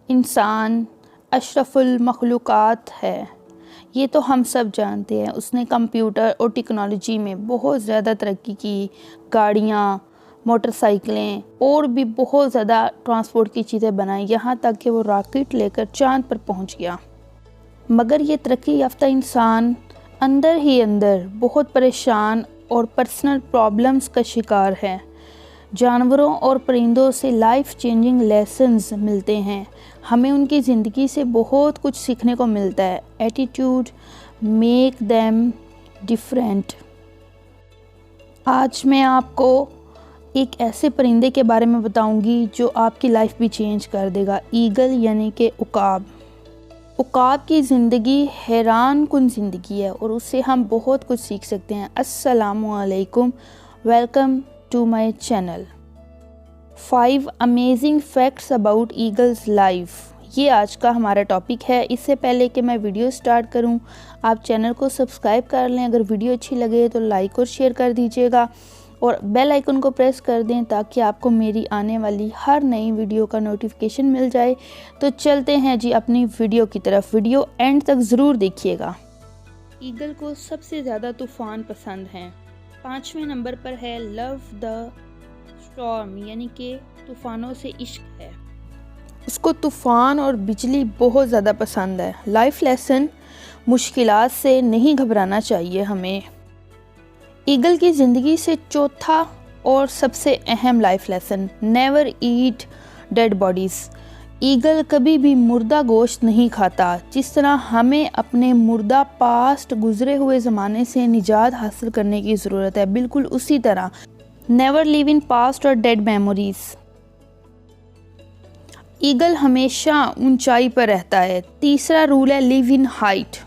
इंसान अशरफुल मखलूक़ात है, ये तो हम सब जानते हैं। उसने कंप्यूटर और टेक्नोलॉजी में बहुत ज़्यादा तरक्की की। गाड़ियाँ, मोटरसाइकिलें और भी बहुत ज़्यादा ट्रांसपोर्ट की चीज़ें बनाई, यहाँ तक कि वो रॉकेट लेकर चाँद पर पहुँच गया। मगर ये तरक्की याफ्ता इंसान अंदर ही अंदर बहुत परेशान और पर्सनल प्रॉब्लम्स का शिकार है। जानवरों और परिंदों से लाइफ चेंजिंग लेसन्स मिलते हैं। हमें उनकी ज़िंदगी से बहुत कुछ सीखने को मिलता है। Attitude make them different. आज मैं आपको एक ऐसे परिंदे के बारे में बताऊंगी जो आपकी लाइफ भी चेंज कर देगा। ईगल यानी कि उकाब। उकाब की ज़िंदगी हैरान कुन ज़िंदगी है और उससे हम बहुत कुछ सीख सकते हैं। अस्सलामुअलैकुम, welcome to my channel. 5 amazing facts about eagle's life, ये आज का हमारा टॉपिक है। इससे पहले कि मैं वीडियो स्टार्ट करूं, आप चैनल को सब्सक्राइब कर लें। अगर वीडियो अच्छी लगे तो लाइक और शेयर कर दीजिएगा और बेल आइकन को प्रेस कर दें ताकि आपको मेरी आने वाली हर नई वीडियो का नोटिफिकेशन मिल जाए। तो चलते हैं जी अपनी वीडियो की तरफ। वीडियो एंड तक ज़रूर देखिएगा। ईगल को सबसे ज़्यादा तूफ़ान पसंद हैं। 5वें नंबर पर है लव द स्टॉर्म, यानी कि तूफ़ानों से इश्क है। उसको तूफ़ान और बिजली बहुत ज़्यादा पसंद है। लाइफ लेसन, मुश्किलात से नहीं घबराना चाहिए हमें। ईगल की ज़िंदगी से चौथा और सबसे अहम लाइफ लेसन, नेवर ईट डेड बॉडीज़। ईगल कभी भी मुर्दा गोश्त नहीं खाता। जिस तरह हमें अपने मुर्दा पास्ट गुजरे हुए ज़माने से निजात हासिल करने की ज़रूरत है, बिल्कुल उसी तरह नेवर लिव इन पास्ट और डेड मेमोरीज। ईगल हमेशा ऊंचाई पर रहता है। तीसरा रूल है लिव इन हाइट।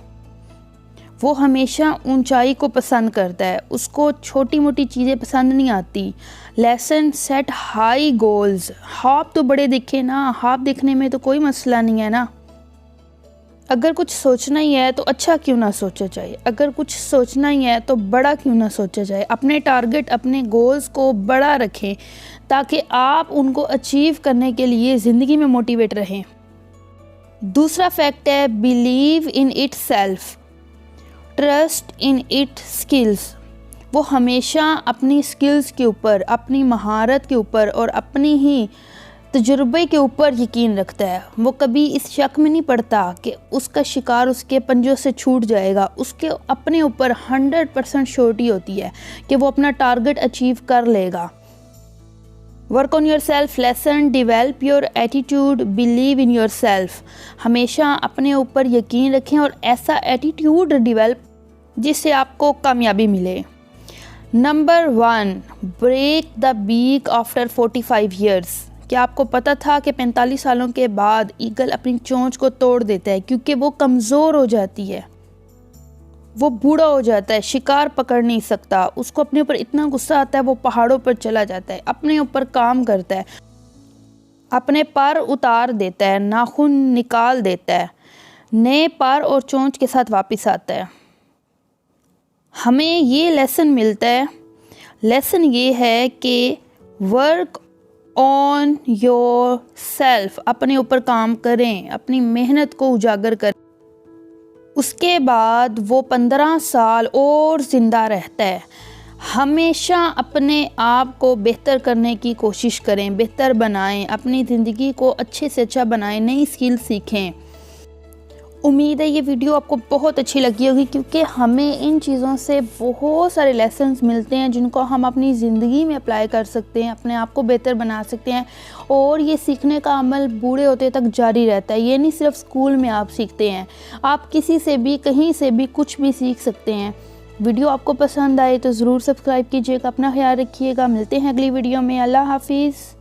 वो हमेशा ऊंचाई को पसंद करता है, उसको छोटी मोटी चीज़ें पसंद नहीं आती। Lesson set high goals. ख्वाब तो बड़े दिखे ना, ख्वाब देखने में तो कोई मसला नहीं है ना। अगर कुछ सोचना ही है तो अच्छा क्यों ना सोचा जाए, अगर कुछ सोचना ही है तो बड़ा क्यों ना सोचा जाए। अपने टारगेट, अपने गोल्स को बड़ा रखें ताकि आप उनको अचीव करने के लिए ज़िंदगी में मोटिवेट रहें। दूसरा फैक्ट है believe in it self, trust in it skills. वो हमेशा अपनी स्किल्स के ऊपर, अपनी महारत के ऊपर और अपनी ही तजुर्बे के ऊपर यकीन रखता है। वो कभी इस शक में नहीं पड़ता कि उसका शिकार उसके पंजों से छूट जाएगा। उसके अपने ऊपर 100% श्योरिटी होती है कि वो अपना टारगेट अचीव कर लेगा। Work on your self lesson, develop your attitude, believe in your self. हमेशा अपने ऊपर यकीन रखें और ऐसा एटीट्यूड डिवेल्प जिससे आपको कामयाबी मिले। Number 1, break the beak after 45 years. क्या आपको पता था कि 45 सालों के बाद ईगल अपनी चोंच को तोड़ देता है क्योंकि वो कमज़ोर हो जाती है, वो बूढ़ा हो जाता है, शिकार पकड़ नहीं सकता। उसको अपने ऊपर इतना गुस्सा आता है वो पहाड़ों पर चला जाता है, अपने ऊपर काम करता है, अपने पर उतार देता है, नाखून निकाल देता है, नए पर और चोंच के साथ वापस आता है। हमें ये लेसन मिलता है। लेसन ये है कि वर्क ऑन योर सेल्फ, अपने ऊपर काम करें, अपनी मेहनत को उजागर करें। उसके बाद वो 15 साल और ज़िंदा रहता है। हमेशा अपने आप को बेहतर करने की कोशिश करें, बेहतर बनाएं, अपनी ज़िंदगी को अच्छे से अच्छा बनाएं, नई स्किल सीखें। उम्मीद है ये वीडियो आपको बहुत अच्छी लगी होगी क्योंकि हमें इन चीज़ों से बहुत सारे लेसन्स मिलते हैं जिनको हम अपनी ज़िंदगी में अप्लाई कर सकते हैं, अपने आप को बेहतर बना सकते हैं। और ये सीखने का अमल बूढ़े होते तक जारी रहता है। ये नहीं सिर्फ स्कूल में आप सीखते हैं, आप किसी से भी, कहीं से भी कुछ भी सीख सकते हैं। वीडियो आपको पसंद आए तो ज़रूर सब्सक्राइब कीजिएगा। अपना ख्याल रखिएगा। मिलते हैं अगली वीडियो में। अल्लाह हाफिज़।